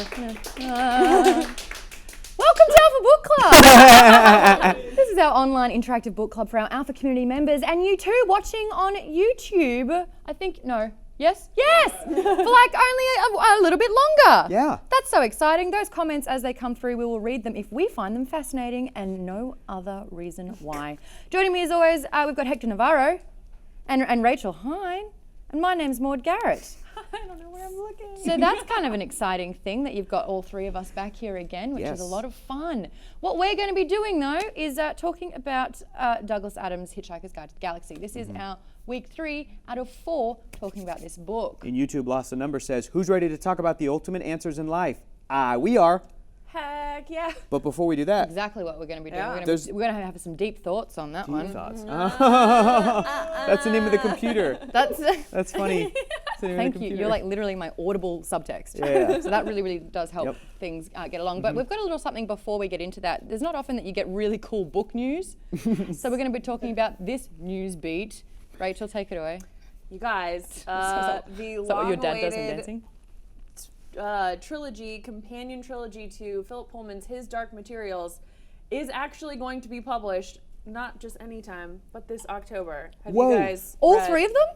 Welcome to Alpha Book Club! This is our online interactive book club for our Alpha community members and you too watching on YouTube. Yes? For like only a little bit longer. Yeah. That's so exciting. Those comments as they come through, we will read them if we find them fascinating and no other reason why. Joining me as always, we've got Hector Navarro and Rachel Heine. And my name's Maude Garrett. I don't know where I'm looking. So that's kind of an exciting thing that you've got all three of us back here again, which is a lot of fun. What we're going to be doing though is talking about Douglas Adams' Hitchhiker's Guide to the Galaxy. This is our week 3 out of 4 talking about this book. And YouTube Lost the Number says, who's ready to talk about the ultimate answers in life? We are. Heck yeah. But before we do that. Exactly what we're going to be doing. Yeah. We're going to have some deep thoughts on that one. Thoughts. That's the name of the computer. That's funny. Thank you. You're like literally my audible subtext. Yeah. So that really, really does help things get along. But we've got a little something before we get into that. There's not often that you get really cool book news. So we're going to be talking about this news beat. Rachel, take it away. You guys, the long-awaited your dad does in dancing? companion trilogy to Philip Pullman's His Dark Materials is actually going to be published, not just anytime, but this October. Have you guys all read? 3 of them?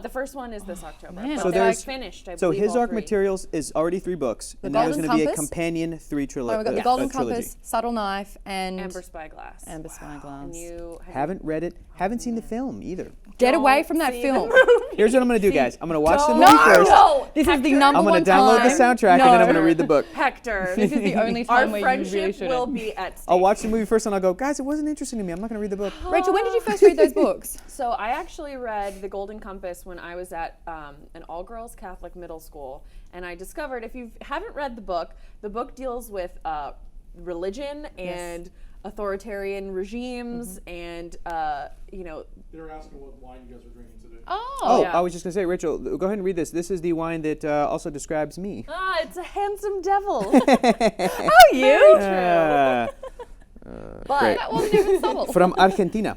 The first one is this October. man. But So they're there's- finished, I So believe, His all Dark 3. Materials is already 3 books. And now there's Golden going to be a Compass. companion 3 trilogy. We've got the Golden trilogy. Compass, Subtle Knife, and Amber Spyglass. Amber Spyglass. And you Haven't read it. Haven't seen the film either. Get away Don't from that see film. Here's what I'm going to do, guys. I'm going to watch the Don't. movie first. No, This is the Hector, number I'm one going to download the time. soundtrack and then I'm going to read the book. Hector. This is the only Our time where you friendship really shouldn't. will be at stake. I'll watch the movie first and I'll go, guys, it wasn't interesting to me. I'm not going to read the book. Rachel, when did you first read those books? So I actually read The Golden Compass when I was at an all-girls Catholic middle school, and I discovered, if you haven't read the book deals with religion and authoritarian regimes and They were asking what wine you guys were drinking today. Oh, yeah. I was just going to say, Rachel, go ahead and read this. This is the wine that also describes me. it's a handsome devil. Oh, you? But great. That wasn't even subtle. From Argentina.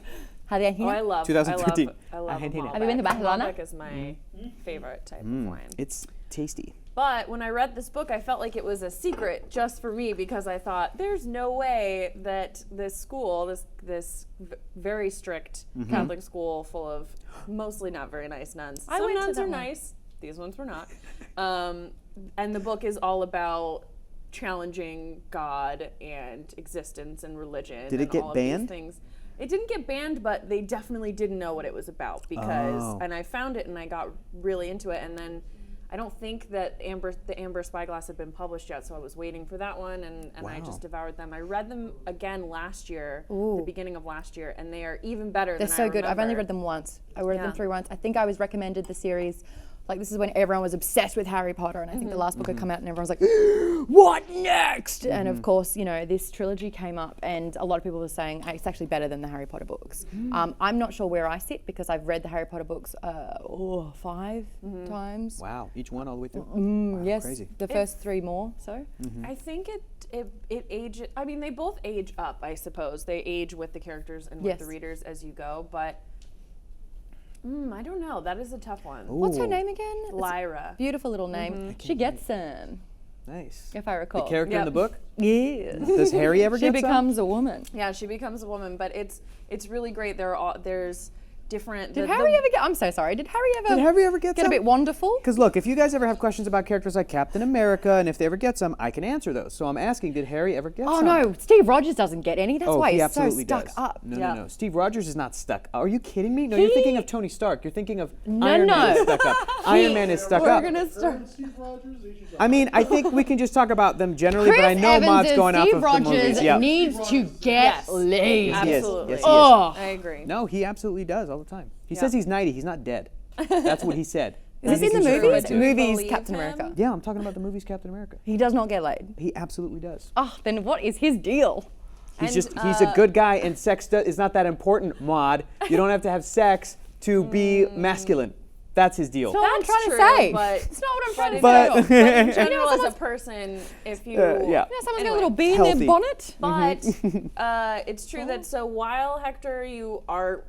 I love 2013. I love Argentina. Malbec. Have you been to Barcelona? Malbec is my favorite type of wine. It's tasty. But when I read this book, I felt like it was a secret just for me because I thought there's no way that this school, this very strict Catholic school full of mostly not very nice nuns. I Some went to nuns that are one. nice. These ones were not. And the book is all about challenging God and existence and religion. Did it and get all of banned? These things. It didn't get banned, but they definitely didn't know what it was about because, Oh. and I found it and I got really into it, and then I don't think that the Amber Spyglass had been published yet, so I was waiting for that one, and I Wow. just devoured them. I read them again last year, Ooh. the beginning of last year, and they are even better They're than so I good. I've only remember. read them once. I read them Yeah. through once. I think I was recommended the series. Like, this is when everyone was obsessed with Harry Potter, and I think the last book had come out, and everyone was like, what next? And of course, this trilogy came up, and a lot of people were saying it's actually better than the Harry Potter books. I'm not sure where I sit because I've read the Harry Potter books 5 times. Wow. Each one all the way through? Wow, Yes, Crazy. the first 3 more, so. I think it age. I mean, they both age up, I suppose. They age with the characters and with the Yes. readers as you go, but I don't know. That is a tough one. What's her Ooh. name again? It's a Lyra. beautiful little name. She gets some, Nice. if I recall. The character in Yep. the book? Yes. Does Harry ever She get some? becomes a woman. Yeah, she becomes a woman, but it's really great. There's different. Did Harry ever get? I'm so sorry. Did Harry ever? Did Harry ever get a some? bit wonderful? Because look, if you guys ever have questions about characters like Captain America, and if they ever get some, I can answer those. So I'm asking, did Harry ever get Oh some? no, Steve Rogers doesn't get any. That's Oh, why he he's so absolutely stuck does. up. No, Yeah. no. Steve Rogers is not stuck. Are you kidding me? No, you're thinking of Tony Stark. You're thinking of Iron Man is stuck up. Iron Man is stuck We're up. gonna start. Steve Rogers, they should I mean, I think we can just talk about them generally, Chris but I know Evans Maud's as going Steve off of Rogers the movies. Yeah. needs to get Yes. laid. Yes, he is. Absolutely. Yes, he is. Oh, I agree. No, he absolutely does all the time. He Yeah. says he's 90. He's not dead. That's what he said. is this in the He's just movies? referred to. Movies, Believe Captain him? America. Yeah, I'm talking about the movies Captain America. He does not get laid. He absolutely does. Oh, then what is his deal? He's And, he's a good guy, and sex is not that important, Maude. You don't have to have sex to be masculine. That's his deal. That's not what I'm trying true, to say. but- It's not what I'm trying to But- say. But in general, as a someone's- person, if you yeah. You know, someone's got a Anyway. little bee in Healthy. their bonnet. But it's true that so while Hector, you are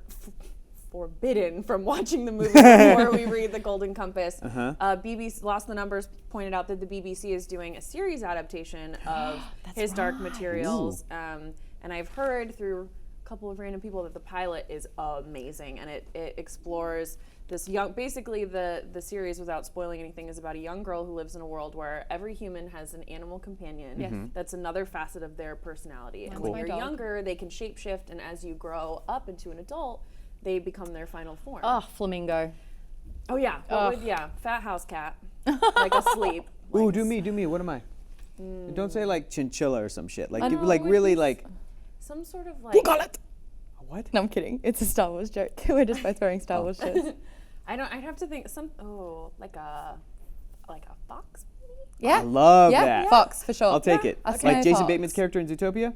forbidden from watching the movie before we read The Golden Compass. BBC, Lost the Numbers pointed out that the BBC is doing a series adaptation of His Dark Materials. And I've heard through a couple of random people that the pilot is amazing, and it explores this young, basically the series, without spoiling anything, is about a young girl who lives in a world where every human has an animal companion. That's another facet of their personality. And when you're younger, they can shapeshift, and as you grow up into an adult, they become their final form. Oh, flamingo. Oh yeah, fat house cat, like asleep. Ooh, do me. What am I? Don't say like chinchilla or some shit. Like, like really like. Some sort of like. What? No, I'm kidding. It's a Star Wars joke. We're just both wearing Star Wars shirts. I'd have to think like a fox. Yeah. I love that. Fox for sure. I'll take it. A Like Jason fox. Bateman's character in Zootopia.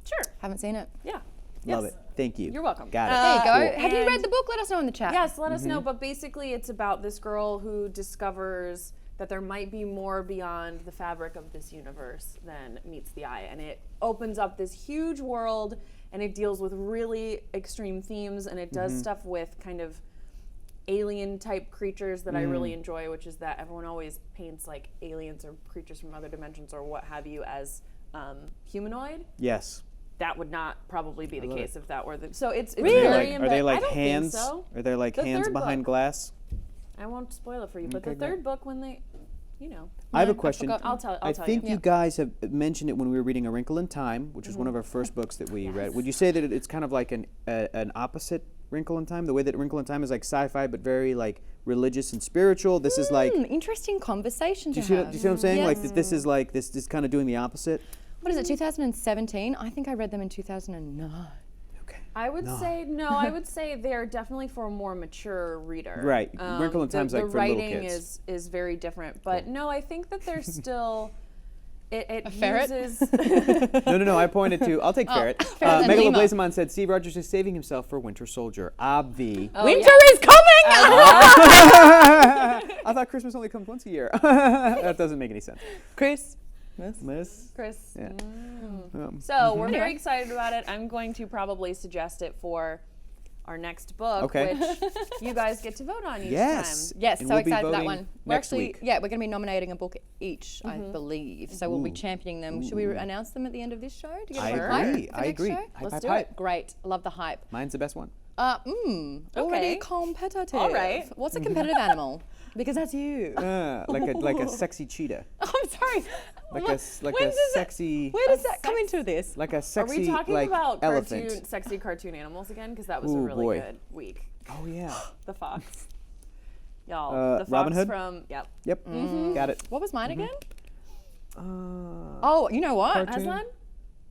Sure. Haven't seen it. Yeah. Love it. Thank you. You're welcome. Got it. There you go. Cool. Have you And- read the book? Let us know in the chat. Yes, let us know. But basically, it's about this girl who discovers that there might be more beyond the fabric of this universe than meets the eye, and it opens up this huge world, and it deals with really extreme themes, and it does stuff with kind of alien type creatures that I really enjoy, which is that everyone always paints like aliens or creatures from other dimensions or what have you as humanoid. Yes. That would not probably be the case if that were the. So it's Really? very Are they like I don't hands? Think so. Are there like The hands third behind book. glass? I won't spoil it for you, but Okay, the third book, when they, I have a question. I'll tell I you. think you guys have mentioned it when we were reading A Wrinkle in Time, which was one of our first books that we read. Would you say that it's kind of like an opposite Wrinkle in Time? The way that Wrinkle in Time is like sci-fi but very like religious and spiritual. This is like. Interesting conversation Do to you have. see what I'm saying? Yes. Like this is like this is kind of doing the opposite. What is it, 2017? I think I read them in 2009. Okay. I would say no. I would say they're definitely for a more mature reader. Right. Wrinkle in Time's like the for little writing kids. is very different, but no, I think that there's still. It ferret? uses. No. I pointed to. I'll take ferret. Ferret and Megalo lemur. Blazemon said Steve Rogers is saving himself for Winter Soldier. Obvi. Winter is coming! I thought Christmas only comes once a year. That doesn't make any sense. Chris. Miss. Chris. Yeah. So we're very excited about it. I'm going to probably suggest it for our next book, Okay. which you guys get to vote on each Yes. time. Yes, And so we'll be excited for that voting one. We're next actually, week. we're going to be nominating a book each, I believe. So we'll be championing them. Should we announce them at the end of this show to get I a bit of hype agree. for I next agree. show? Hype, Let's hype, do hype. it. Great, love the hype. Mine's the best one. Already Okay. competitive. All right. What's a competitive animal? Because that's you. Like a sexy cheetah. I'm sorry. Like When a does that- sexy. Where does that come into this? Like a Are sexy we talking like about elephant. sexy cartoon animals again? Because that was a Ooh, really boy. good week. Oh yeah. The fox. Y'all, the fox Robin Hood? from, yep. Yep. Got it. What was mine again? Uh, Oh, you know what? Cartoon? Aslan?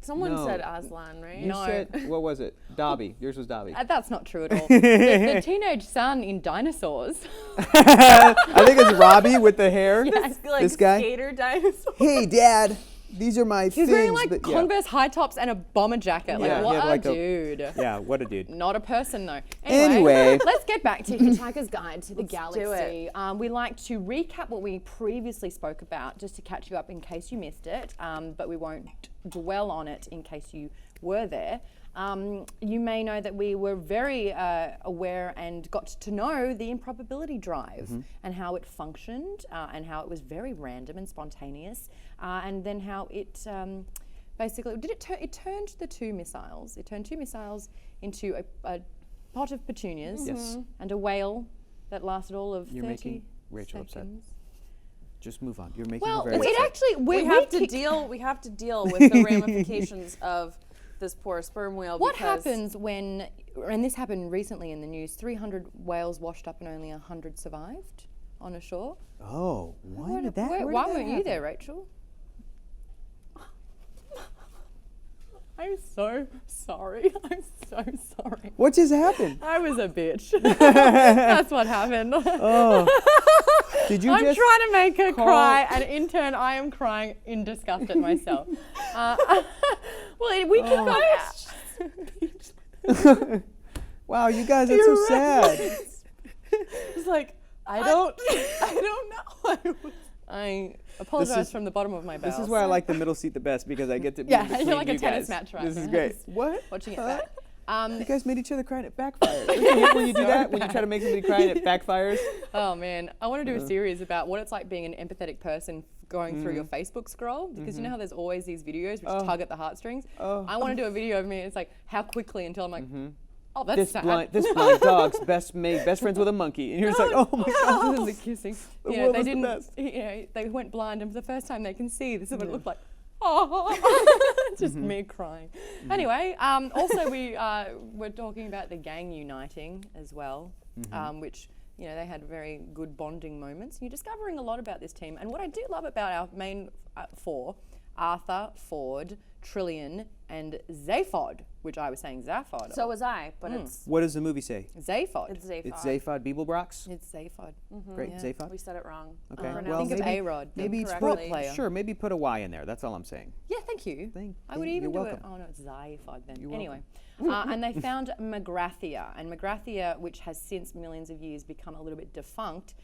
Someone No. said Aslan, right? you No. said what was it? Dobby. Yours was Dobby. That's not true at all. the teenage son in Dinosaurs. I think it's Robbie with the hair. Like This guy. skater dinosaur. Hey, Dad. These are my He's things. wearing like but- yeah. Converse high tops and a bomber jacket. Like, Yeah, he what had a like a- dude. Yeah, what a dude. Not a person though. Anyway. let's get back to Hitchhiker's Guide to the Let's do Galaxy. it. We like to recap what we previously spoke about, just to catch you up in case you missed it, but we won't dwell on it in case you were there. You may know that we were very aware and got to know the improbability drive and how it functioned and how it was very random and spontaneous, and then how it basically it turned the two missiles. It turned two missiles into a pot of petunias Yes. and a whale that lasted all of You're 30 making Rachel upset. seconds. Just move on. You're making Well, her very it upset. actually We have to deal with the ramifications of this poor sperm whale. What because happens when, and this happened recently in the news, 300 whales washed up and only 100 survived on a shore? Oh, why did that? Why weren't you there, Rachel? I'm so sorry. I'm so sorry. What just happened? I was a bitch. That's what happened. Oh. Did you I'm just trying to make her call- cry, and in turn, I am crying in disgust at myself. Well, we can go. Wow, you guys, that's so sad. It's like I don't know. I apologize from the bottom of my bowels. This is why I like the middle seat the best because I get to be Yeah, between you're like a you tennis guys. match right This is now. great. Just What? watching it back. You guys made each other cry and it backfires. Don't you hate when you do that? When you try to make somebody cry and it backfires? Oh man, I want to do a series about what it's like being an empathetic person going through your Facebook scroll, because you know how there's always these videos which tug at the heartstrings. I want to do a video of me. It's like how quickly until I'm like, oh, that's This sad. blind dog's best friends with a monkey, and you're just like, oh my god. And the kissing. The You know, world they is the didn't. best. You know, they went blind, and for the first time they can see. This is what it looked like. Oh, just me crying. Anyway, also we were talking about the gang uniting as well, which, you know, they had very good bonding moments. You're discovering a lot about this team. And what I do love about our main four, Arthur, Ford, Trillian, and Zaphod, which I was saying Zaphod. So was I, but it's What does the movie say? Zaphod. it's Zaphod. It's Zaphod Beeblebrox? It's Zaphod. Great, Yeah. Zaphod. We said it wrong. Okay. Pronounced Well, Think of maybe- A-Rod. Maybe Incorrectly. put, Player. maybe put a Y in there. That's all I'm saying. Yeah, thank you. I would you're even do it. welcome. Oh no, it's Zaphod then. You're Anyway, and they found Magrathia, and Magrathia, which has since millions of years become a little bit defunct,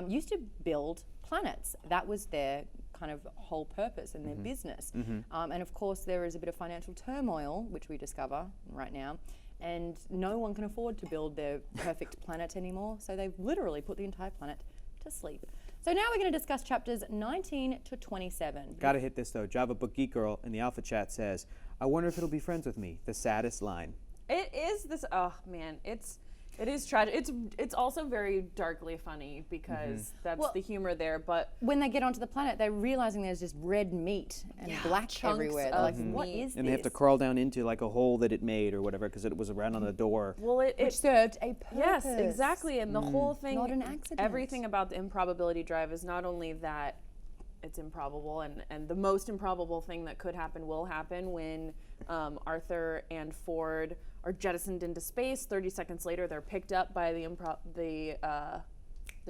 used to build planets. That was their kind of whole purpose and their business. And of course, there is a bit of financial turmoil, which we discover right now. And no one can afford to build their perfect planet anymore, so they've literally put the entire planet to sleep. So now we're going to discuss chapters 19 to 27. Gotta hit this though. Java Book Geek Girl in the Alpha Chat says, I wonder if it'll be friends with me. The saddest line. It is this. Oh man, it is tragic. It's also very darkly funny because that's Well- the humor there. But When they get onto the planet, they're realizing there's just red meat and black chunks everywhere. They're like, of what meat. is And this? they have to crawl down into like a hole that it made or whatever because it was around on the door. well, it Which served a purpose. yes, exactly. And the whole thing, Not an accident. everything about the improbability drive is not only that it's improbable, and the most improbable thing that could happen will happen when Arthur and Ford are jettisoned into space. 30 seconds later, they're picked up by the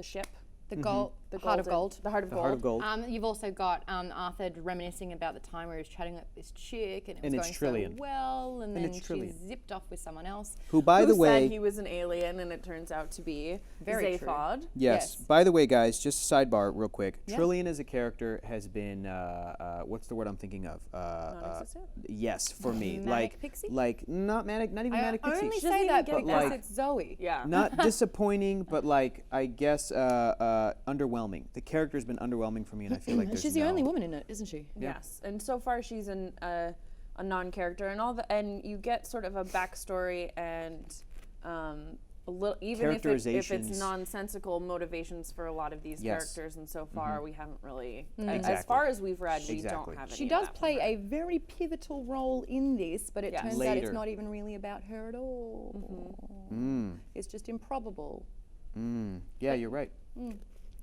ship. The gold, The heart of golden- gold. The heart of The gold. Heart of Gold. You've also got Arthur reminiscing about the time where he was chatting with this chick and it And was it's going Trillian. so well, and then it's she Trillian. zipped off with someone else. Who, by Who the said way, he was an alien, and it turns out to be Very true. Zaphod. yes. Yes. By the way, guys, just a sidebar, real quick. Yeah. Trillian as a character has been what's the word I'm thinking of? Non-existent? Yes, for me, Manic pixie? like not manic, not even I manic pixie. only She doesn't say even that get because that. it's Zoe. Yeah. Not disappointing, but like I guess underwhelming. The character's been underwhelming for me, and I feel like there's She's the no- only woman in it, isn't she? Yes, and so far she's a non-character, and you get sort of a backstory and a little, even if Characterizations. it's nonsensical motivations for a lot of these Yes. characters, and so far we haven't really, as Exactly. far as we've read, we Exactly. don't have any. She of does that from play her. a very pivotal role in this, but it Yes. turns out Later. it's not even really about her at all. It's just improbable. Yeah, you're right.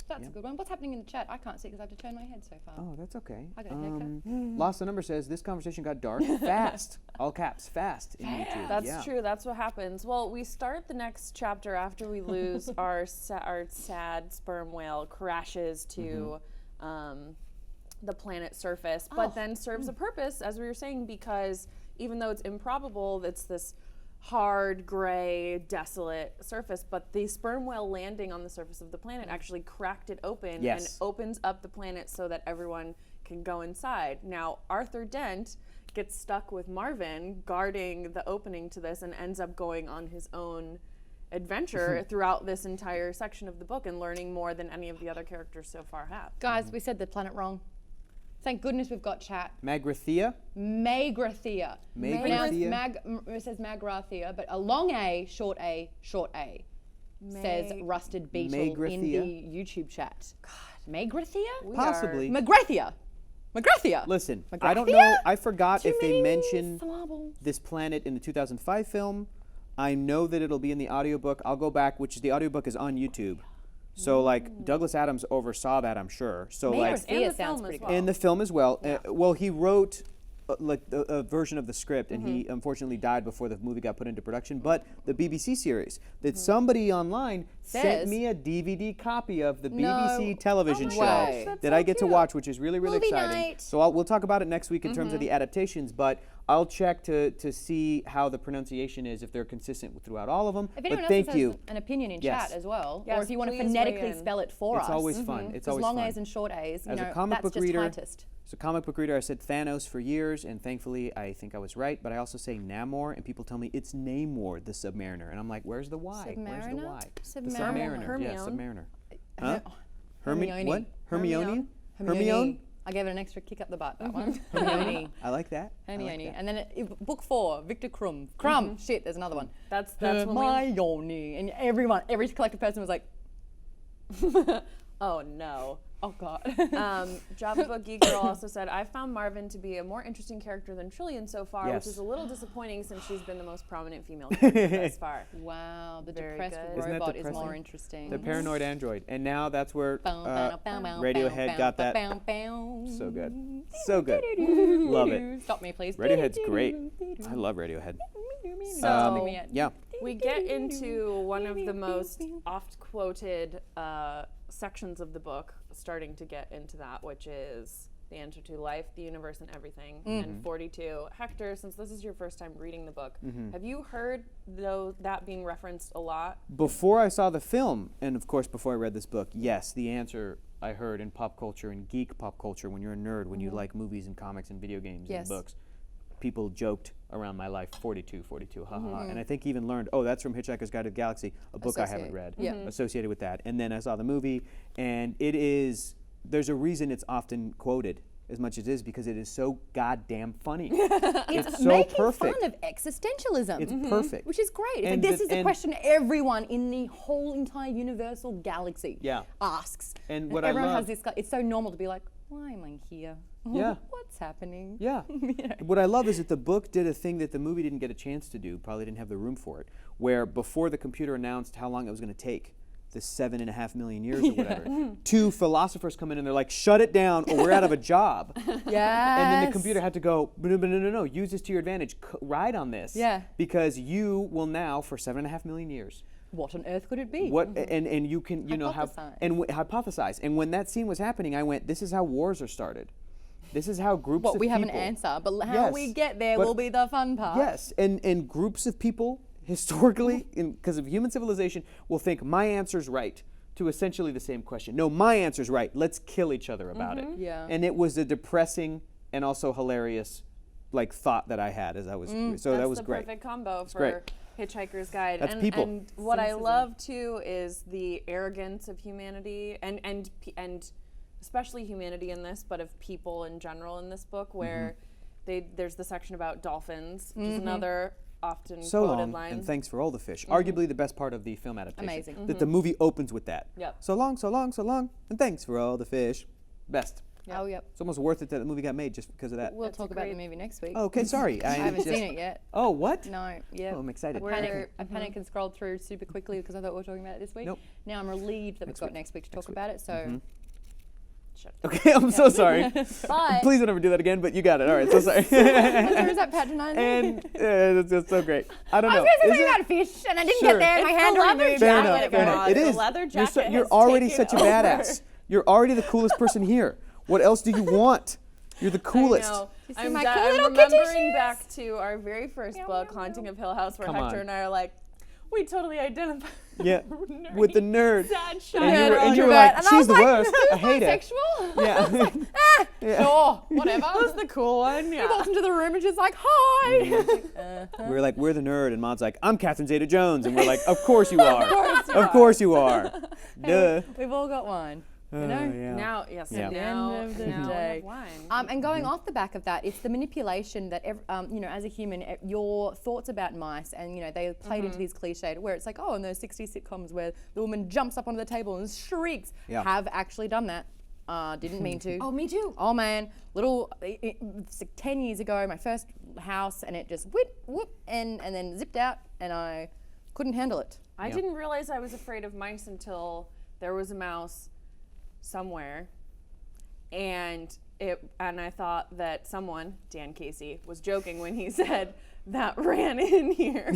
That's a good one. What's happening in the chat? I can't see because I have to turn my head so far. Oh, that's okay. I got a haircut. Lost the Number says this conversation got dark fast. All caps, fast in YouTube. That's yeah. true. That's what happens. Well, we start the next chapter after we lose our sad sperm whale crashes to the planet's surface, but then serves a purpose, as we were saying, because even though it's improbable, it's this hard, gray, desolate surface, but the sperm whale landing on the surface of the planet actually cracked it open and Yes. opens up the planet so that everyone can go inside. Now, Arthur Dent gets stuck with Marvin guarding the opening to this and ends up going on his own adventure throughout this entire section of the book and learning more than any of the other characters so far have. Guys, we said the planet wrong. Thank goodness we've got chat. Magrathea? Magrathea. Pronounced Magrathea? it says Magrathea, but a long A, short A, short A. Says Rusted Beetle in Magrathea? the YouTube chat. God. Magrathea? Possibly. Magrathea. Magrathea. Listen, I don't know. Magrathea? I forgot Too if they many mentioned syllables. this planet in the 2005 film. I know that it'll be in the audiobook. I'll go back, which is the audiobook is on YouTube. So like Douglas Adams oversaw that, I'm sure. So like And Magrathea the sounds film pretty as good. well. in the film as well. Well, he wrote like a version of the script, and he unfortunately died before the movie got put into production. But the BBC series that somebody online sent me a DVD copy of the No BBC television show way. That's that so I get to cute. watch, which is really, really Movie exciting. night. So we'll talk about it next week in terms of the adaptations, but I'll check to see how the pronunciation is, if they're consistent throughout all of them. If But anyone thank else has you. an opinion in Yes. chat as well, or Yes, if you want to please weigh phonetically in. spell it for It's us. always fun. It's Because always long fun. A's and short A's, you As a know, comic that's book just reader, heightist. as a comic book reader, I said Thanos for years, and thankfully I think I was right, but I also say Namor, and people tell me it's Namor, the Submariner, and I'm like, where's the Y? Where's the Submariner? Y? The Submariner. Submariner. Yeah, Hermione. Submariner. Huh? Hermione. What? Hermione? Hermione. Hermione? I gave it an extra kick up the butt, that one. Hermione. I like that. I like Hermione. that. And then book 4, Victor Krum. Krum. Shit, there's another one. That's when we. Hermione. And every collective person was like, Oh no. oh God. Java Book Geek Girl also said, I found Marvin to be a more interesting character than Trillian so far, Yes. which is a little disappointing since she's been the most prominent female character thus far. Wow, the Very depressed good. Isn't that robot is depressing? more interesting. The paranoid android, and now that's where Radiohead Radiohead got that. So good, so good. Love it. Stop me, please. Radiohead's great. I love Radiohead. So Yeah. we get into one of the most oft quoted sections of the book, starting to get into that, which is the answer to life, the universe, and everything. And 42. Hector, since this is your first time reading the book, have you heard that being referenced a lot? Before I saw the film, and of course before I read this book, yes, the answer I heard in pop culture and geek pop culture, when you're a nerd, when you like movies and comics and video games Yes. and books, people joked around my life, 42, haha. And I think even learned, oh, that's from Hitchhiker's Guide to the Galaxy, a book I haven't read, associated with that. And then I saw the movie, and there's a reason it's often quoted as much as it is, because it is so goddamn funny. It's so making perfect. fun of existentialism. It's perfect. Which is great. And this the- is the and- question everyone in the whole entire universal galaxy asks. And what I everyone love- has this, it's so normal to be like, why am I here? Yeah. What's happening? Yeah. What I love is that the book did a thing that the movie didn't get a chance to do, probably didn't have the room for it, where before the computer announced how long it was going to take, the 7.5 million years or whatever, 2 philosophers come in and they're like, shut it down or we're out of a job. Yeah. And then the computer had to go, no, use this to your advantage, ride on this. Yeah. Because you will now, for 7.5 million years, What on earth could it be? what and you can have Hypothesize. and hypothesize. And when that scene was happening, I went, this is how wars are started. This is how groups of we have people. an answer, but how Yes, we get there but- will be the fun part. Yes, and groups of people historically, because of human civilization, will think my answer's right to essentially the same question. No, my answer's right. Let's kill each other about it. Yeah. And it was a depressing and also hilarious, thought that I had as I was. So that was That's the great. perfect combo for great. Hitchhiker's Guide. That's and, people. And what I love too is the arrogance of humanity and especially humanity in this, but of people in general in this book, where there's the section about dolphins, which is another often So quoted long, line. and thanks for all the fish. Arguably the best part of the film adaptation. Amazing. That the movie opens with that. Yep. So long, so long, so long, and thanks for all the fish. Best. Oh, yep. It's almost worth it that the movie got made just because of that. We'll That's talk a about the great- movie next week. Oh, okay, sorry. I haven't seen it yet. Oh, what? No, yeah. Oh, I'm excited. I panicked and scrolled through super quickly because I thought we were talking about it this week. Nope. Now I'm relieved that we've got next week to talk about it. So, Okay, I'm so sorry. but Please don't ever do that again, but you got it. All right, so sorry. is that patronizing? And that's great. I don't I know. was going to Is say it? something about fish, and I didn't Sure. get there. My It's hand the already leather moved. Fair I enough. let it Fair go. enough. It The is. leather You're, jacket you're has already taken such a badass. You're already the coolest person here. What else do you want? You're the coolest. I know. see I'm, my da- cool I'm little kitty remembering shoes? back to our very first book, Haunting of Hill House, where Come Hector on. and I are like, we totally identify Yeah. nerdy, With the nerd. sad And you were child. like, And I she's was the like, worst. I hate it. Sexual? Yeah. Sure, whatever. That was the cool one. He Yeah. walks into the room and she's like, hi. We're like, we're the nerd, and Maud's like, I'm Catherine Zeta-Jones, and we're like, of course you are. course you Of are. course you are. Duh. We've all got one. You know? Yeah. Now, yes, Yeah. now, End of the now we day. have wine. And going off the back of that, it's the manipulation that, as a human, your thoughts about mice, and they played into these cliched where it's like, oh, in those 60s sitcoms where the woman jumps up onto the table and shrieks, Yeah. have actually done that. Didn't mean to. Oh, me too. Oh man, it's like 10 years ago, my first house, and it just whoop, and then zipped out, and I couldn't handle it. I didn't realize I was afraid of mice until there was a mouse somewhere, and I thought that someone, Dan Casey, was joking when he said that ran in here.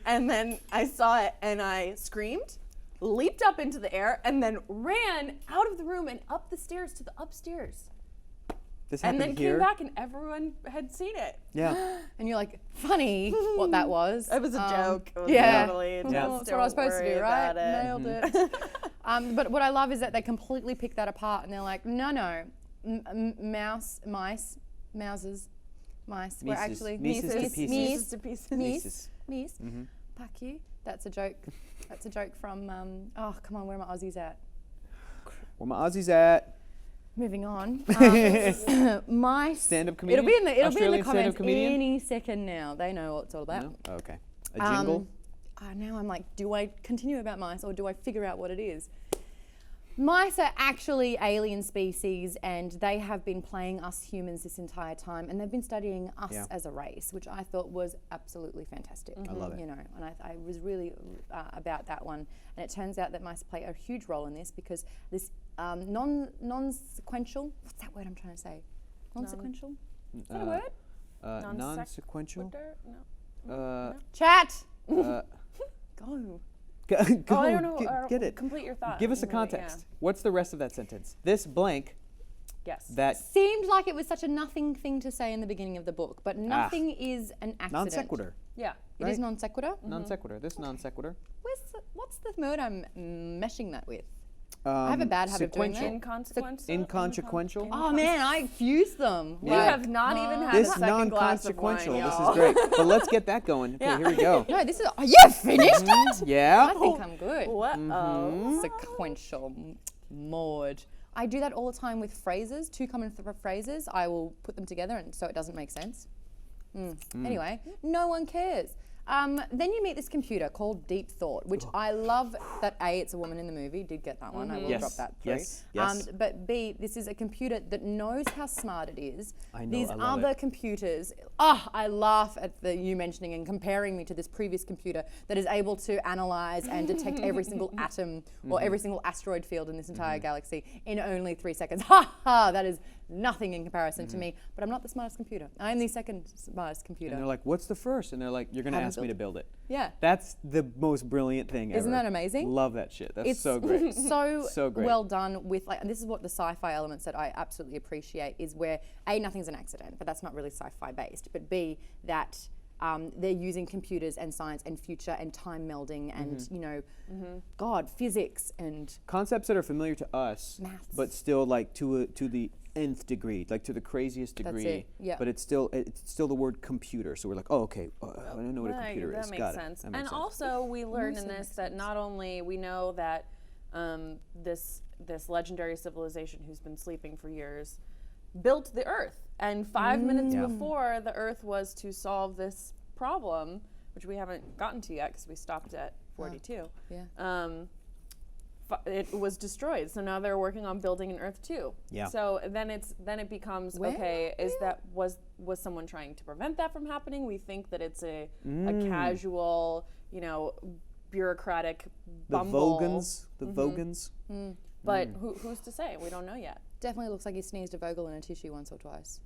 And then I saw it and I screamed leaped up into the air, and then ran out of the room and up the stairs to the upstairs. This And happened then here. came back and everyone had seen it. Yeah. And you're like, funny what that was. It was a joke. It was yeah. totally Yeah. just That's what I was don't supposed to worry do, right? about it. Nailed it. But what I love is that they completely pick that apart and they're like, no, mouses, mice. We're actually Mices to pieces. pieces. Mies. Fuck you. That's a joke. That's a joke from. Oh, come on, where are my Aussies at? Where my Aussies at? Moving on. Mice. Stand-up comedian? It'll be in the Australian comments stand-up comedian? any second now. They know what it's all about. No? Oh, okay. A jingle? Now I'm like, do I continue about mice or do I figure out what it is? Mice are actually alien species and they have been playing us humans this entire time and they've been studying us as a race, which I thought was absolutely fantastic. I love it. You know, and I was really about that one. And it turns out that mice play a huge role in this because this non-sequential, what's that word I'm trying to say? Non-sequential? Is that a word? Non-sequential? No. Chat! Uh, Go. Go, Oh, I don't know. Get it. Complete your thought. Give us a Yeah. context. What's the rest of that sentence? This blank, Yes. that Seemed like it was such a nothing thing to say in the beginning of the book, but nothing is an accident. non sequitur. Yeah. It is non sequitur. Non sequitur. This non sequitur. What's the word I'm meshing that with? I have a bad habit of doing that. Inconsequential. Inconsequential. Oh man, I fused them. You have not even had a This second glass of wine, non-consequential. This y'all. is great. But let's get that going. Okay, here we go. No, this is. Are you finished it? Yeah. I think I'm good. What? Sequential, Maud. I do that all the time with phrases. Two common phrases. I will put them together, and so it doesn't make sense. Anyway, no one cares. Then you meet this computer called Deep Thought, which I love that A, it's a woman in the movie, did get that one, I will Yes, drop that through. yes. But B, this is a computer that knows how smart it is. I know, These I love other it. computers, I laugh at you mentioning and comparing me to this previous computer that is able to analyze and detect every single atom or every single asteroid field in this entire galaxy in only 3 seconds. Ha ha, that is nothing in comparison to me, but I'm not the smartest computer. I'm the second smartest computer. And they're like, what's the first? And they're like, you're going to Haven't ask me built to build it. Yeah. That's the most brilliant thing ever. Isn't that amazing? Love that shit. That's It's so great. so great. well done with and this is what the sci-fi elements that I absolutely appreciate is where A, nothing's an accident, but that's not really sci-fi based, but B, that they're using computers and science and future and time melding and God, physics and Concepts that are familiar to us, Maths. but still like to the nth degree, like to the craziest That's degree. it, yeah. But it's still the word computer. So we're like, oh, okay, I don't know what a Right, computer that is. makes Got sense. it. That makes And sense. also, we learn in this that not only we know that this legendary civilization who's been sleeping for years built the Earth, and 5 minutes before the Earth was to solve this problem, which we haven't gotten to yet because we stopped at 42. yeah. It was destroyed, so now they're working on building an Earth 2. Yeah. So then it becomes okay. Is that was someone trying to prevent that from happening? We think that it's a casual, bureaucratic the bumble. Vogons, But who's to say? We don't know yet. Definitely looks like he sneezed a Vogel in a tissue once or twice.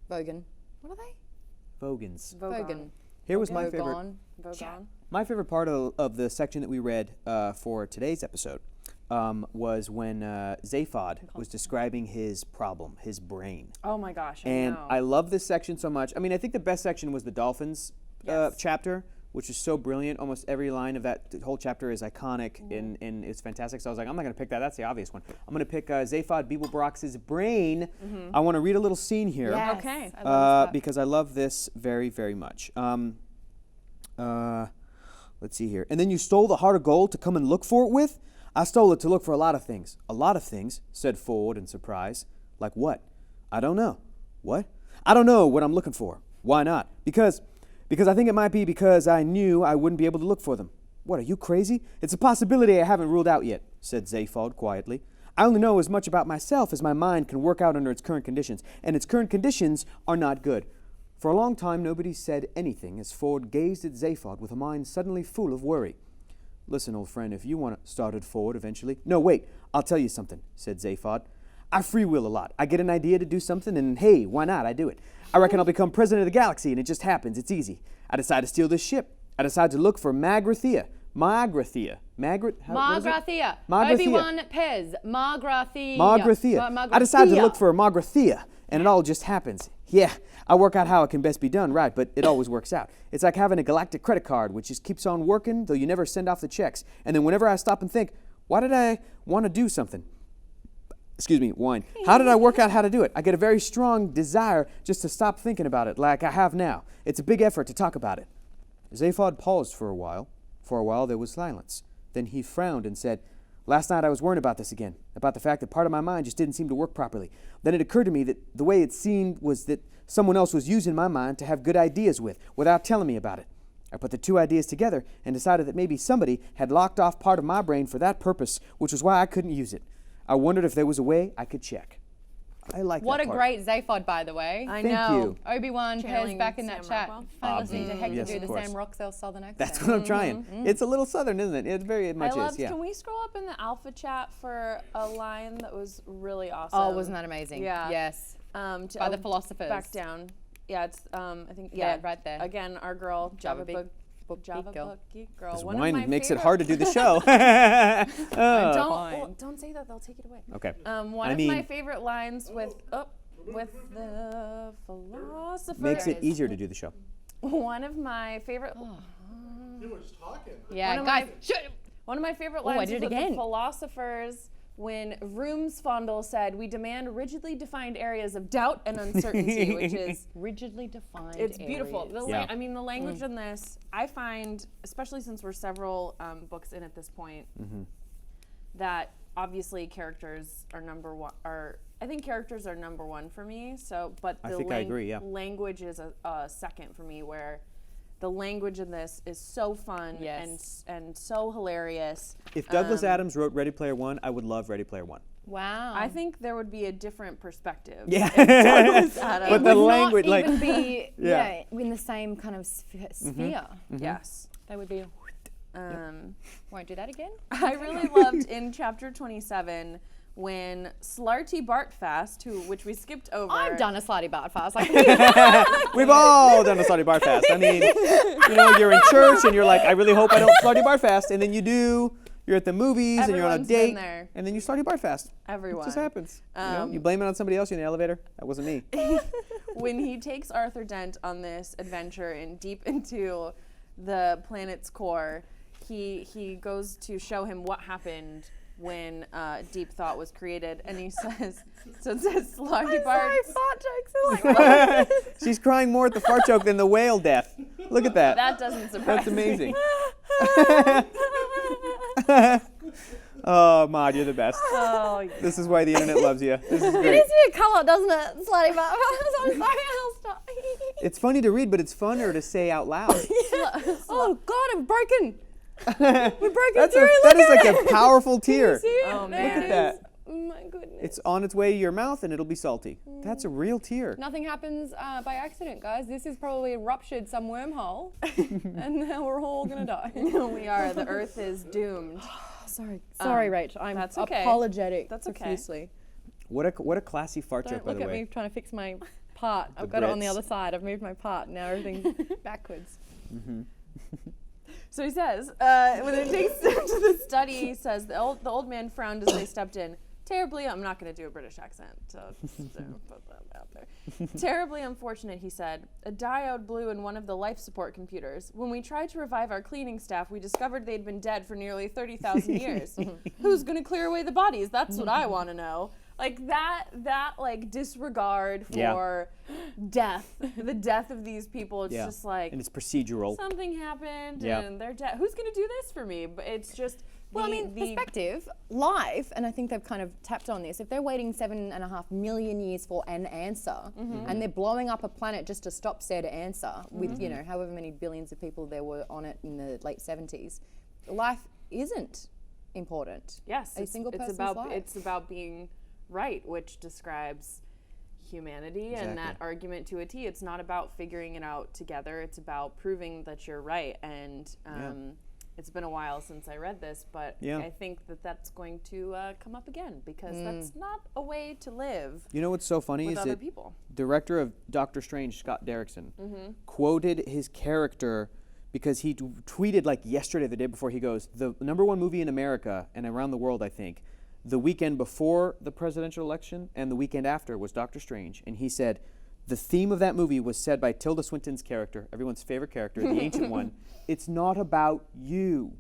Vogan. What are they? Vogons. Vogan. Here was my favorite. Vogon. Vogon. My favorite part of the section that we read for today's episode was when Zaphod was describing his problem, his brain. Oh my gosh! And know. I love this section so much. I mean, I think the best section was the dolphins chapter, which is so brilliant. Almost every line of that whole chapter is iconic and it's fantastic. So I was like, I'm not going to pick that. That's the obvious one. I'm going to pick Zaphod Beeblebrox's brain. I want to read a little scene here. Yes, Okay. I love this Because I love this very, very much. Let's see here. And then you stole the heart of gold to come and look for it with? I stole it to look for a lot of things. A lot of things, said Ford in surprise. Like what? I don't know. What? I don't know what I'm looking for. Why not? Because I think it might be because I knew I wouldn't be able to look for them. What, are you crazy? It's a possibility I haven't ruled out yet, said Zaphod quietly. I only know as much about myself as my mind can work out under its current conditions, and its current conditions are not good. For a long time, nobody said anything as Ford gazed at Zaphod with a mind suddenly full of worry. Listen, old friend, if you want to, started Ford eventually. No, wait, I'll tell you something, said Zaphod. I freewheel a lot. I get an idea to do something, and hey, why not? I do it. I reckon I'll become president of the galaxy, and it just happens. It's easy. I decide to steal this ship. I decide to look for Magrathea. Magrathea. Magrathea. Magrathea. Obi-Wan Pez. Magrathea. Magrathea. I decided to look for Magrathea, and it all just happens. Yeah, I work out how it can best be done, right, but it always works out. It's like having a galactic credit card, which just keeps on working, though you never send off the checks. And then whenever I stop and think, why did I want to do something? Excuse me, wine. How did I work out how to do it? I get a very strong desire just to stop thinking about it like I have now. It's a big effort to talk about it. Zaphod paused for a while. For a while there was silence. Then he frowned and said, last night I was worrying about this again, about the fact that part of my mind just didn't seem to work properly. Then it occurred to me that the way it seemed was that someone else was using my mind to have good ideas with, without telling me about it. I put the two ideas together and decided that maybe somebody had locked off part of my brain for that purpose, which was why I couldn't use it. I wondered if there was a way I could check. I like What that a part. great Zaphod, by the way. I Thank know. you. Obi-Wan Pez Channeling back in that Sam chat. Rockwell. Fun listening to Hector Yes, do of the course. Sam Rockwell Southern accent. That's what I'm trying. It's a little southern, isn't it? It very much I loved, is, yeah. Can we scroll up in the alpha chat for a line that was really awesome? Oh, wasn't that amazing? Yeah. Yes. By By the philosophers. Back down. Yeah, it's, I think, Yeah, right there. Again, our girl, Java Java Big Book. Book Java Geek Girl. Book Geek Girl. This One of my wine makes it favorite- hard to do the show. Don't say that. They'll take it away. Okay. One I of mean- my favorite lines with the philosopher. Makes it easier to do the show. One of my favorite. You were just talking. Yeah, One of guys. my- One of my favorite Oh, I lines did was it with again. the philosophers when Roomsfondle said, "We demand rigidly defined areas of doubt and uncertainty," which is rigidly defined. it's beautiful. The Yeah. I mean, the language in this, I find, especially since we're several books in at this point, that obviously characters are number one. I think characters are number one for me. So, but I the think I agree, yeah. language is a second for me, where the language in this is so fun Yes. and so hilarious. If Douglas Adams wrote Ready Player One, I would love Ready Player One. Wow. I think there would be a different perspective. Yeah. Adams. But the would language, not like, even be Yeah. in the same kind of sphere. Yes. They would be. Won't do that again. I really loved in chapter 27 when Slarty Bartfast, which we skipped over. I've done a slutty bar fast. Like, We've all done a slutty bar fast. I mean, you're in church and you're like, I really hope I don't slutty bar fast, and then you do. You're at the movies and you're on a Everyone's been date, there. and then you slutty bar fast. Everyone. It just happens. You blame it on somebody else. You're in the elevator. That wasn't me. When he takes Arthur Dent on this adventure and deep into the planet's core, he goes to show him what happened when Deep Thought was created, and he says, so it says Slarty Bart. fart jokes are like, She's crying more at the fart joke than the whale death. Look at that. That doesn't surprise That's me. amazing. Oh, Maude, you're the best. Oh, yeah. This is why the internet loves you. This is it great. needs to be a colour, doesn't it? Slutty bar fast. I'm sorry, I'll stop. It's funny to read, but it's funner to say out loud. Oh God, I'm broken. We're broken That through. is like a powerful tear. See it? Oh, There man. it Look at that. is. Oh my goodness. It's on its way to your mouth and it'll be salty. That's a real tear. Nothing happens by accident, guys. This is probably ruptured some wormhole, and now we're all gonna die. We are. The Earth is doomed. Sorry, Rach. I'm that's okay. apologetic. That's okay. profusely. What a classy fart Don't joke, by look the at way. me trying to fix my part. I've got it on the Brits. other side. I've moved my part. Now everything's backwards. So he says, when it takes them to the study, he says, the old man frowned as they stepped in. Terribly, I'm not going to do a British accent, so put that out there. Terribly unfortunate, he said. A diode blew in one of the life support computers. When we tried to revive our cleaning staff, we discovered they'd been dead for nearly 30,000 years. Who's going to clear away the bodies? That's what I want to know. Like that like disregard for death, the death of these people. It's just like, and it's procedural. something happened Yeah. and they're dead. Who's going to do this for me? But it's just Well, I mean, perspective, life, and I think they've kind of tapped on this. If they're waiting 7.5 million years for an answer, and they're blowing up a planet just to stop said answer, with however many billions of people there were on it in the late 70s, life isn't important. yes, a single person's about life. it's about being right, which describes humanity and that Exactly. argument to a T. It's not about figuring it out together. It's about proving that you're right. And it's been a while since I read this, but I think that that's going to come up again because that's not a way to live You know what's so funny with is other that people. director of Doctor Strange, Scott Derrickson, quoted his character because he tweeted like yesterday, the day before, he goes, the #1 movie in America and around the world, I think, the weekend before the presidential election and the weekend after was Doctor Strange. And he said, the theme of that movie was said by Tilda Swinton's character, everyone's favorite character, the ancient one. It's not about you.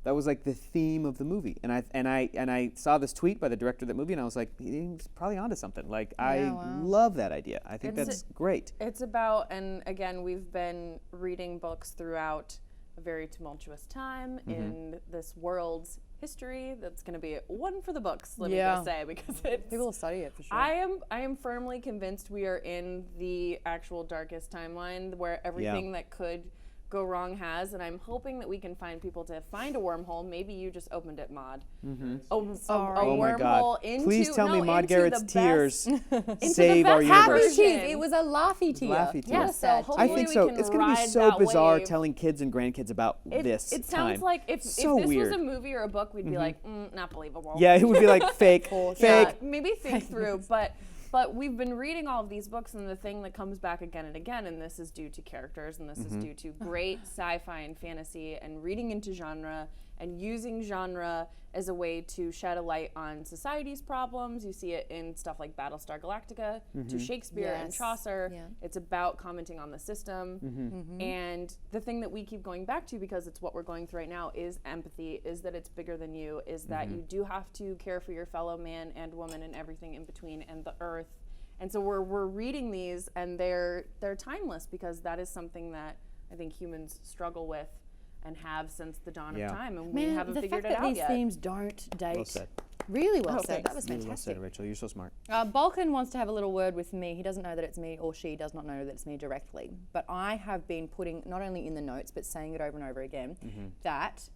That was like the theme of the movie. And I saw this tweet by the director of that movie, and I was like, he's probably onto something. Like, I love that idea. I think that's great. It's about, and again, we've been reading books throughout a very tumultuous time in this world's history. That's going to be one for the books, let me just say, because it's, people will study it for sure. I am firmly convinced we are in the actual darkest timeline where everything that could go wrong has, and I'm hoping that we can find people to find a wormhole. Maybe you just opened it, Maude. A Oh my wormhole God. into, Please tell me Maude Garrett's tears into save the our best universe. Happy tears. It was a laughy tear. Laughy tear. Yeah, Yes, so sad. hopefully I think we so. can It's going to be ride so that bizarre wave. telling kids and grandkids about this It sounds time. like if So this weird. was a movie or a book, we'd be like, not believable. Yeah, it would be like fake, fake. Yeah, maybe think through, but we've been reading all of these books, and the thing that comes back again and again, and this is due to characters, and this is due to great sci-fi and fantasy, and reading into genre, and using genre as a way to shed a light on society's problems. You see it in stuff like Battlestar Galactica, to Shakespeare and Yes. Chaucer. Yeah. It's about commenting on the system. And the thing that we keep going back to, because it's what we're going through right now, is empathy, is that it's bigger than you, is that you do have to care for your fellow man and woman and everything in between, and the earth. And so we're reading these, and they're timeless, because that is something that I think humans struggle with and have since the dawn of time, and we haven't the figured fact it that out these yet. themes don't date. Well said. Really well Oh, said. thanks. That was Really well fantastic. said, Rachel. You're so smart. Balkan wants to have a little word with me. He doesn't know that it's me, or she does not know that it's me directly. But I have been putting, not only in the notes, but saying it over and over again, that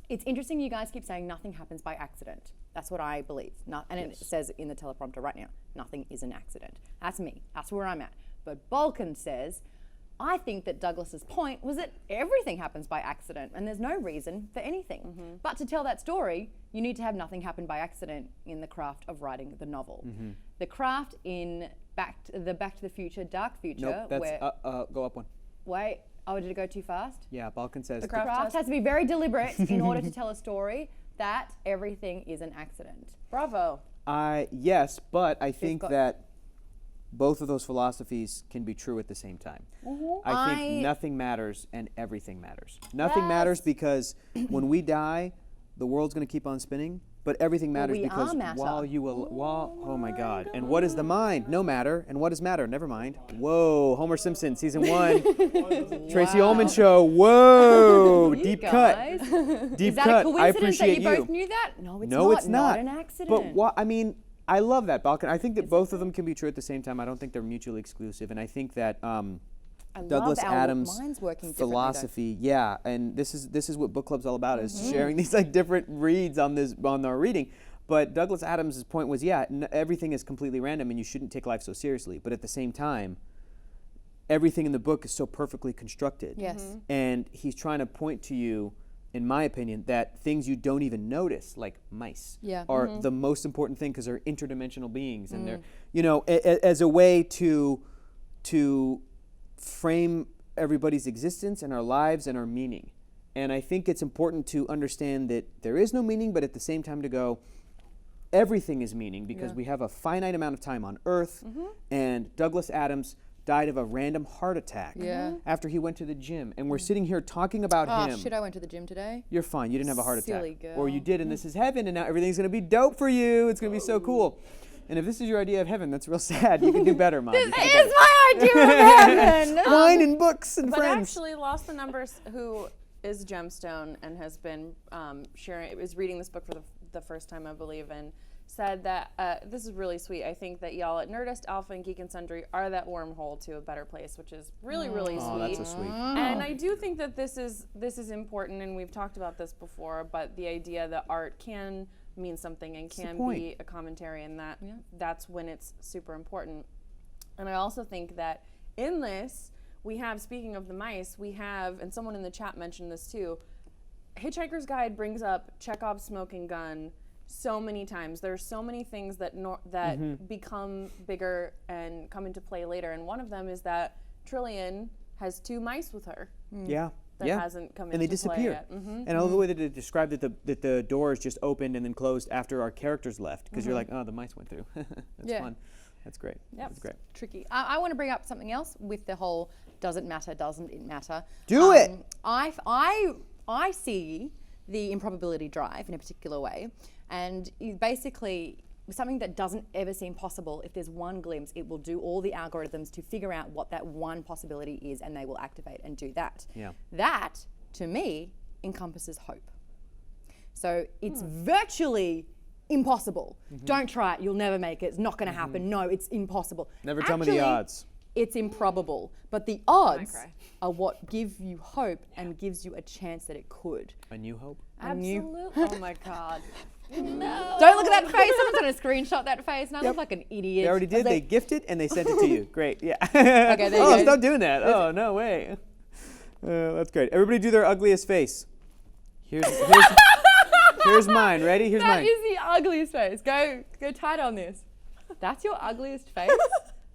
it's interesting you guys keep saying nothing happens by accident. That's what I believe. And it says in the teleprompter right now, nothing is an accident. That's me. That's where I'm at. But Balkan says, I think that Douglas's point was that everything happens by accident and there's no reason for anything. But to tell that story, you need to have nothing happen by accident in the craft of writing the novel. The craft in Back to the Future, Dark Future, Nope, that's, where... go up one. Wait, did it go too fast? Yeah, Balkan says. The craft has to be very deliberate in order to tell a story that everything is an accident. Bravo. Yes, but I think got- that both of those philosophies can be true at the same time. I think nothing matters and everything matters. Nothing matters because when we die, the world's going to keep on spinning, but everything matters we because are matter. oh my God. And what is the mind? No matter. And what is matter? Never mind. Whoa, Homer Simpson, season 1. Tracy Ullman show. Whoa, You deep guys. cut. Deep Is that cut. a I coincidence appreciate that you both you. knew that? No, it's No, not. it's not. an accident. But what I mean, I love that, Balkan. I think that both of them can be true at the same time. I don't think they're mutually exclusive, and I think that Douglas love our Adams' minds working differently, though. philosophy, and this is what book club's all about, is sharing these like different reads on our reading. But Douglas Adams' point was, everything is completely random, and you shouldn't take life so seriously. But at the same time, everything in the book is so perfectly constructed. Yes. And he's trying to point to you, in my opinion, that things you don't even notice, like mice, are the most important thing because they're interdimensional beings, and they're, as a way to frame everybody's existence and our lives and our meaning. And I think it's important to understand that there is no meaning, but at the same time to go, everything is meaning because we have a finite amount of time on Earth, and Douglas Adams died of a random heart attack after he went to the gym. And we're sitting here talking about him. Oh shit, I went to the gym today. You're fine. You didn't have a heart attack. Silly girl. Or you did, and this is heaven, and now everything's going to be dope for you. It's going to be so cool. And if this is your idea of heaven, that's real sad. You can do better, Mom. This is my idea of heaven. Wine and books and But friends. actually, Lost the Numbers, who is Gemstone and has been is reading this book for the first time, I believe, and said that this is really sweet. I think that y'all at Nerdist, Alpha, and Geek and Sundry are that wormhole to a better place, which is really, really sweet. Oh, that's so sweet. And I do think that this is important, and we've talked about this before, but the idea that art can mean something and can be a commentary, and that's when it's super important. And I also think that in this, we have, speaking of the mice, we have, and someone in the chat mentioned this too, Hitchhiker's Guide brings up Chekhov's smoking gun so many times. There are so many things that become bigger and come into play later, and one of them is that Trillian has 2 mice with her. Yeah. that hasn't come into and they play disappear. yet. And I love the way that they described that the doors just opened and then closed after our characters left, because you're like, oh, the mice went through. That's fun. That's great. That's great. Tricky. I want to bring up something else with the whole doesn't it matter. Do it. I see the improbability drive in a particular way, and basically something that doesn't ever seem possible. If there's one glimpse, it will do all the algorithms to figure out what that one possibility is, and they will activate and do that. Yeah. That, to me, encompasses hope. So it's virtually impossible. Don't try it. You'll never make it. It's not going to happen. No, it's impossible. Never tell me the odds. It's improbable, but the odds are what give you hope and gives you a chance that it could. A new hope? Absolutely. Oh my God. No. Don't look at that face. Someone's going to screenshot that face, and I look like an idiot. They already did. They gifted and they sent it to you. Great. Yeah. Okay, there you oh, go. stop doing that. Oh, no way. That's great. Everybody do their ugliest face. Here's mine. Ready? Here's mine. That is the ugliest face. Go tight on this. That's your ugliest face?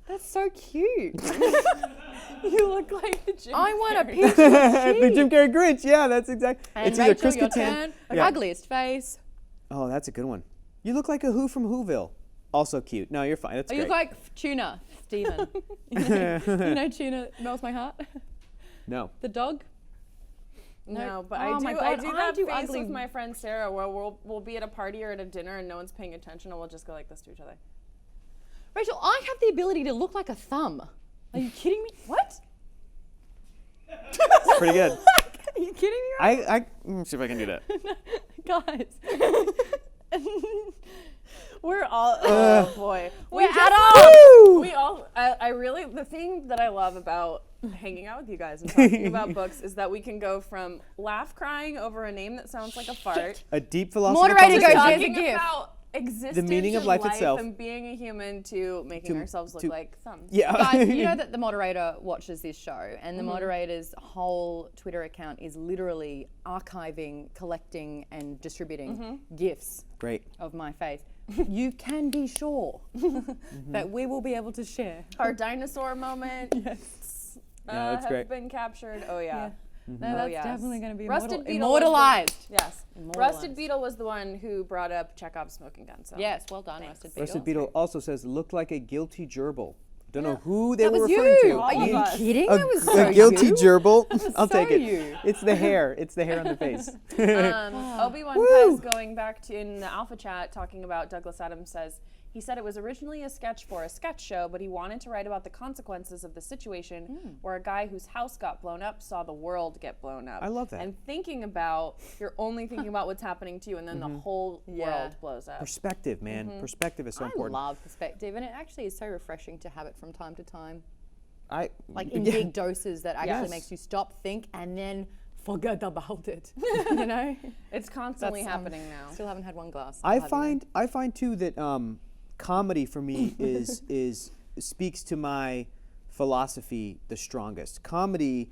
That's so cute. You look like the Jim I want a Carrey. picture of The Jim Carrey Grinch. Yeah, that's exactly. And it's either Rachel, Chris your Kattan. turn. Yeah. Ugliest face. Oh, that's a good one. You look like a Who from Whoville. Also cute. No, you're fine. That's You great. look like Tuna, Steven. You know Tuna melts my heart? No. The dog? No, but Oh my I God, do I that do face ugly- with my friend Sarah, where we'll be at a party or at a dinner and no one's paying attention, and we'll just go like this to each other. Rachel, I have the ability to look like a thumb. Are you kidding me? What? Pretty good. Are you kidding me? Let me see if I can do that. Guys. We're all, oh boy. We're just- at We all, I really, the thing that I love about hanging out with you guys and talking about books is that we can go from laugh crying over a name that sounds like a fart, A deep philosophical Moderator goes, conversation. here's a talking gift. about existence The meaning of and life itself. and being a human, to making ourselves look like thumbs. Yeah. Guys, you know that the moderator watches this show, and the moderator's whole Twitter account is literally archiving, collecting, and distributing GIFs Great. of my face. You can be sure that we will be able to share. Our dinosaur moment Yeah, that's have great. been captured. Oh yeah. No, that's yes. definitely going to be Rusted Beetle immortalized. Yes. Immortalized. Rusted Beetle was the one who brought up Chekhov's smoking gun. So Yes, well done, Rusted Beetle. Rusted Beetle also says, look like a guilty gerbil. Don't know who they That were was referring you. to. Are you us. kidding? A, That was a so guilty you. gerbil. I'll so take it. you. It's the hair. It's the hair on the face. Obi-Wan Woo. Pez, going back to in the Alpha Chat, talking about Douglas Adams, says, he said it was originally a sketch for a sketch show, but he wanted to write about the consequences of the situation where a guy whose house got blown up saw the world get blown up. I love that. And thinking about, you're only thinking about what's happening to you, and then the whole world blows up. Perspective, man. Perspective is so I important. love perspective, and it actually is so refreshing to have it from time to time. Like in yeah. big doses that actually Yes. makes you stop, think, and then forget about it. You know? It's constantly That's, happening now. Still haven't had one glass. I find too that comedy for me is speaks to my philosophy the strongest. Comedy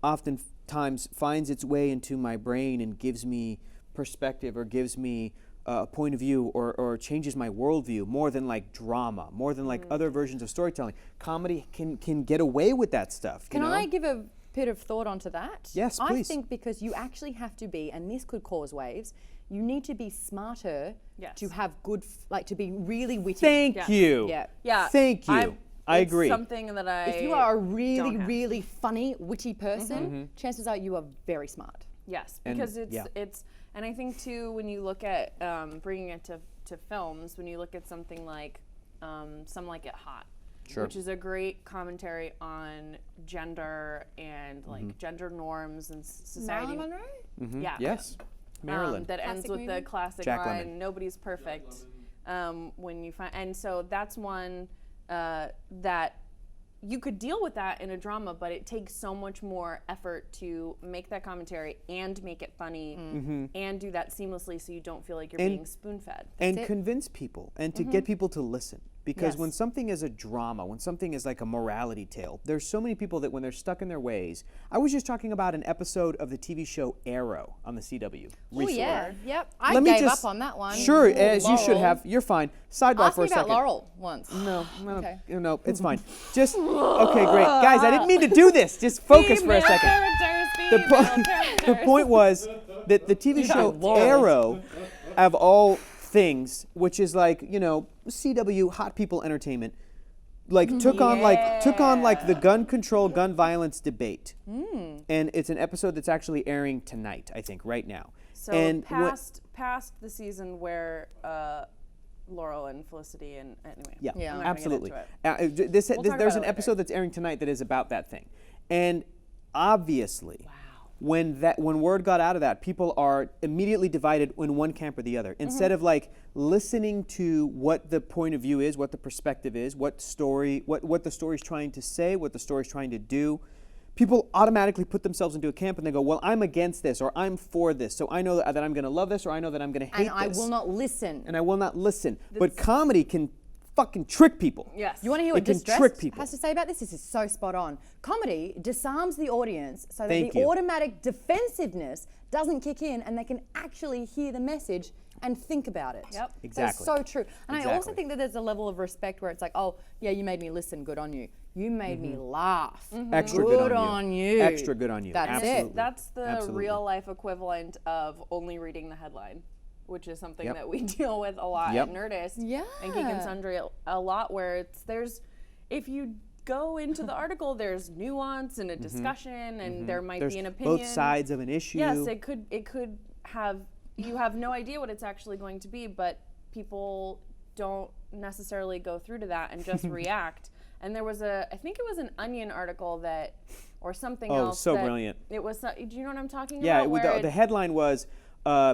oftentimes finds its way into my brain and gives me perspective or gives me a point of view or changes my worldview more than like drama, more than like other versions of storytelling. Comedy can get away with that stuff. Can you know? I give a bit of thought onto that? Yes, I please. think because you actually have to be, and this could cause waves, you need to be smarter Yes. to have good, to be really witty. Thank Yeah. you. Yeah. Yeah. Thank you. I it's agree. Something that I. If you are a don't really, have. really funny, witty person, chances are you are very smart. Yes, And- because yeah. it's, and I think too when you look at bringing it to films, when you look at something like Some Like It Hot, Sure. which is a great commentary on gender and like gender norms and society. Marilyn Monroe? Yeah. Yes. Marilyn. That ends Classic with the movie? classic Jack line, Lemmon. "Nobody's perfect." When you find, and so that's one that you could deal with that in a drama, but it takes so much more effort to make that commentary and make it funny and do that seamlessly, so you don't feel like you're And- being spoon-fed. And it. convince people and to get people to listen. Because Yes. when something is a drama, when something is like a morality tale, there's so many people that when they're stuck in their ways. I was just talking about an episode of the TV show Arrow on the CW. Oh recently. yeah, yep. I Let me gave just- up on that one. Sure, Ooh, as you should Laurel. have. You're fine. Sidebar Ask for me a about second. Laurel once. No, Okay. no, it's fine. Just okay, great, guys. I didn't mean to do this. Just focus for a second. Characters, The point was that the TV show Arrow, of all things, which is like, you know, CW hot people entertainment, like took on the gun control, gun violence debate, and it's an episode that's actually airing tonight, I think, right now. So and past the season where Laurel and Felicity and anyway. Yeah, Yeah. I'm not gonna get absolutely. into it. There's talk about an it later. episode that's airing tonight that is about that thing, and obviously, when word got out of that, people are immediately divided in one camp or the other. Instead of like listening to what the point of view is, what the perspective is, what the story's trying to say, what the story's trying to do, people automatically put themselves into a camp and they go, well, I'm against this or I'm for this, so I know that I'm going to love this or I know that I'm going to hate And I this. will not listen. And I will not listen. But comedy can fucking trick people. Yes. You want to hear It what can Distressed trick people. has to say about this? This is so spot on. Comedy disarms the audience so that Thank the you. automatic defensiveness doesn't kick in and they can actually hear the message and think about it. Yep. Exactly. That's so true. And I also Exactly. think that there's a level of respect where it's like, oh, yeah, you made me listen, good on you. You made me laugh. Extra Good good on you. Extra good on you. That's it. Absolutely. That's the Absolutely. real life equivalent of only reading the headline, which is something Yep. that we deal with a lot Yep. at Nerdist Yeah. and Geek and Sundry a lot, where if you go into the article, there's nuance and a discussion, and there might There's be an opinion. both sides of an issue. Yes, it could have. You have no idea what it's actually going to be, but people don't necessarily go through to that and just react. And there was I think it was an Onion article or something Oh, else. so that brilliant. It was. Do you know what I'm talking Yeah, about? Where the headline was,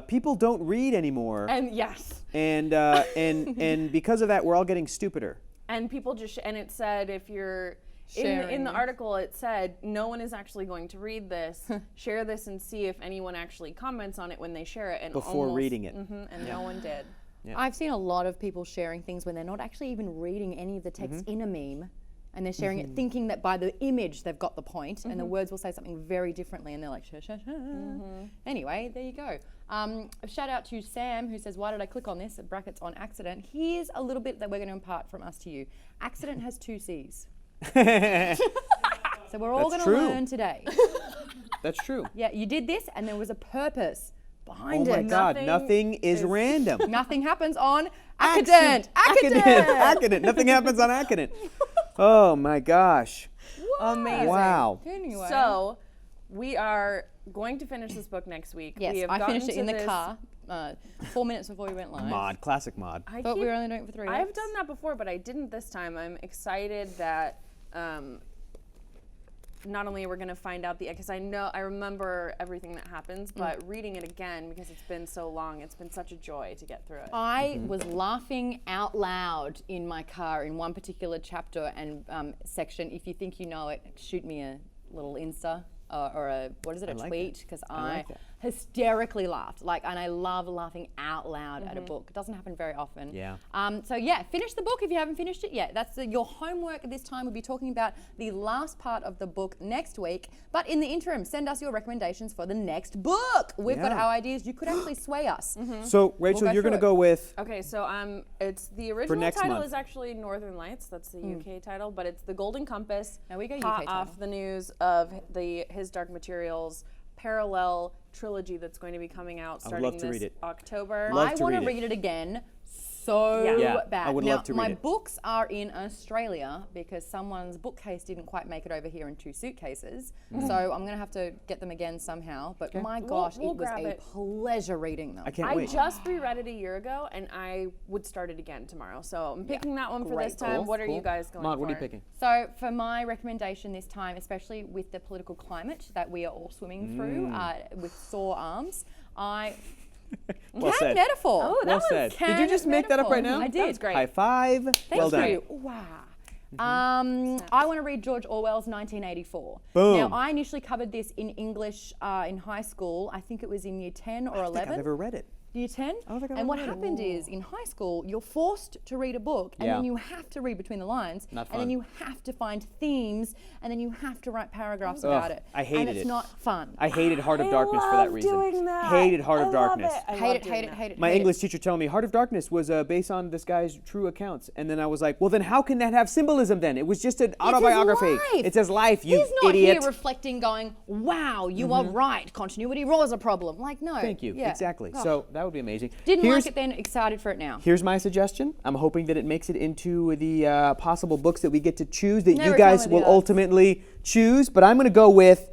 people don't read anymore, and yes. and because of that, we're all getting stupider. And people just and it said if you're in Sharing. the article, it said no one is actually going to read this. Share this and see if anyone actually comments on it when they share it. And Before almost- reading it. and no one did. Yeah. I've seen a lot of people sharing things when they're not actually even reading any of the text in a meme, and they're sharing it thinking that by the image they've got the point, and the words will say something very differently, and they're like, sha, sha, sha. Anyway, there you go. A shout out to Sam, who says, why did I click on this? Brackets on accident. Here's a little bit that we're going to impart from us to you. Accident has 2 C's. So we're all going That's to true. learn today. That's true. Yeah, you did this, and there was a purpose Oh behind my it. God, nothing is random. Nothing happens on accident. Accident. Nothing happens on accident. Oh my gosh. Amazing. Wow. Anyway. So we are going to finish this book next week. Yes, we have I gotten finished it to in the this- car 4 minutes before we went live. Classic mod. But we were only doing it for 3 weeks. I've done that before, but I didn't this time. I'm excited that not only we're going to find out because I remember everything that happens, but reading it again because it's been so long, it's been such a joy to get through it. I was laughing out loud in my car in one particular chapter and section. If you think you know it, shoot me a little Insta or a tweet, because I like that. hysterically laughed. And I love laughing out loud at a book. It doesn't happen very often. Yeah. So yeah, finish the book if you haven't finished it yet. That's your homework this time. We'll be talking about the last part of the book next week. But in the interim, send us your recommendations for the next book. We've got Yeah. our ideas. You could actually sway us. So Rachel, go you're through going to it. go with Okay, so it's the original next title month. is actually Northern Lights. That's the UK title, but it's The Golden Compass. There we go, UK hot title. off the news of His Dark Materials parallel trilogy that's going to be coming out would starting love to this read it. October. Love I to want to read it. read it again so Yeah. Yeah, bad. I would now, love to my read it. books are in Australia because someone's bookcase didn't quite make it over here in 2 suitcases. So I'm going to have to get them again somehow. But my gosh, we'll it was grab a it. pleasure reading them. I can't I wait. just reread it a year ago, and I would start it again tomorrow. So I'm picking that one for this Great. time. Cool, What are cool. you guys going Maude, for? what are you picking? So for my recommendation this time, especially with the political climate that we are all swimming through with sore arms, Well Can said. metaphor. Oh, that Well was said. Did you Can just make that up right now? I did. That was great. High five. Thank well done. you. Wow. I want to read George Orwell's 1984. Boom. Now, I initially covered this in English in high school. I think it was in year 10 or 11. I think I've ever read it. Year 10. I don't think I've And what ever read it. happened is, in high school, you're forced to read a book, and Yeah. then you have to read between the lines, Not and then fun. you have to find themes, and then you have to write paragraphs Ugh, about it. I hated and it's it. not fun. I hated Heart of Darkness for that love reason. doing that. Hated Heart I of love Darkness. it. I hate love it, doing hate it, that. hate it. My hate English teacher telling me Heart of Darkness was based on this guy's true accounts, and then I was like, well, then how can that have symbolism? Then it was just an autobiography. It's his life. It's his life. You He's not idiot. here reflecting, going, "Wow, you are right. Continuity was a problem." Like, no. Thank you. Yeah. Exactly. Oh. So that would be amazing. Didn't Here's- like it then. Excited for it now. Here's my suggestion. I'm hoping that it makes it into the possible books that we get to choose that Never you guys tell me will the odds. ultimately choose. But I'm going to go with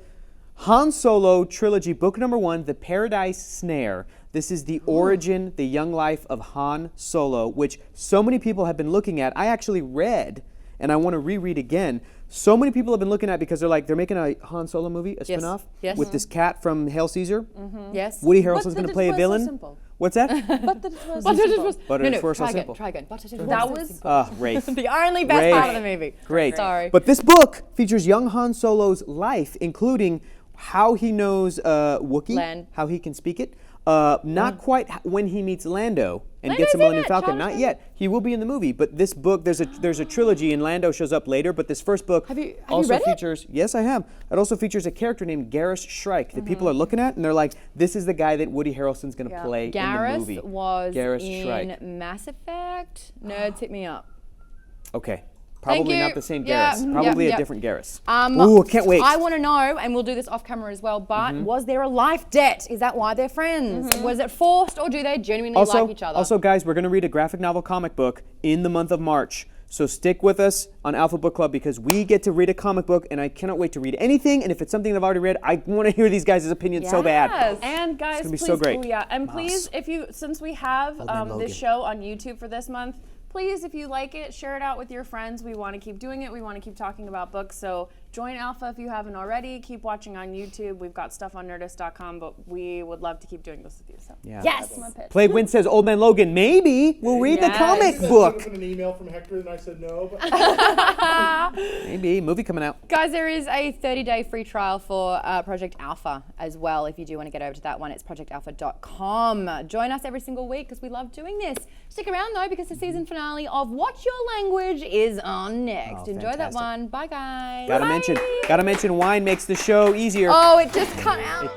Han Solo Trilogy, book number 1, The Paradise Snare. This is the origin, the young life of Han Solo, which so many people have been looking at. I actually read, and I want to reread again. So many people have been looking at because they're making a Han Solo movie, a Yes. spinoff, Yes. with this cat from Hail Caesar. Yes. Woody But Harrelson's the going to play a twist was villain. simple. What's that? But the twist was But it simple. was But no, it's so try simple. again. Try again. But it That was was simple. Rafe. the only best Rafe. part of the movie. Great. Sorry. But this book features young Han Solo's life, including how he knows Wookiee, Lan. how he can speak it. Not quite when he meets Lando and Lando's gets the in Millennium it. Falcon. Charles Not in yet. He will be in the movie. But this book, there's a trilogy, and Lando shows up later. But this first book Have you also read it? features. Yes, I have. It also features a character named Garrus Shrike that people are looking at, and they're like, "This is the guy that Woody Harrelson's going to play in the movie." Garrus was Garrus in Shrike. Mass Effect. Nerds hit me up. Okay. Probably you. not the same Yeah, Garrus. Probably yeah. a different Garrus. Um, Ooh, I can't wait. I want to know, and we'll do this off camera as well, but was there a life debt? Is that why they're friends? Was it forced, or do they genuinely like each other? Also, guys, we're going to read a graphic novel comic book in the month of March. So stick with us on Alpha Book Club because we get to read a comic book, and I cannot wait to read anything. And if it's something I've already read, I want to hear these guys' opinions so bad. Yes. And guys, gonna be please, so great. oh yeah, and please, if you, since we have Man Logan. this show on YouTube for this month, please, if you like it, share it out with your friends. We want to keep doing it. We want to keep talking about books. So join Alpha if you haven't already. Keep watching on YouTube. We've got stuff on Nerdist.com, but we would love to keep doing this with you. So Yeah. Yes. that's my pitch. Play Win says, Old Man Logan, maybe we'll read the Yes. comic You guys book. sent an email from Hector and I said no. But Maybe. Movie coming out. Guys, there is a 30-day free trial for Project Alpha as well. If you do want to get over to that one, it's projectalpha.com. Join us every single week because we love doing this. Stick around though because the season finale of What's Your Language is on next. Oh, Enjoy that fantastic. one. Bye, guys. Gotta mention, wine makes the show easier. Oh, it just cut out.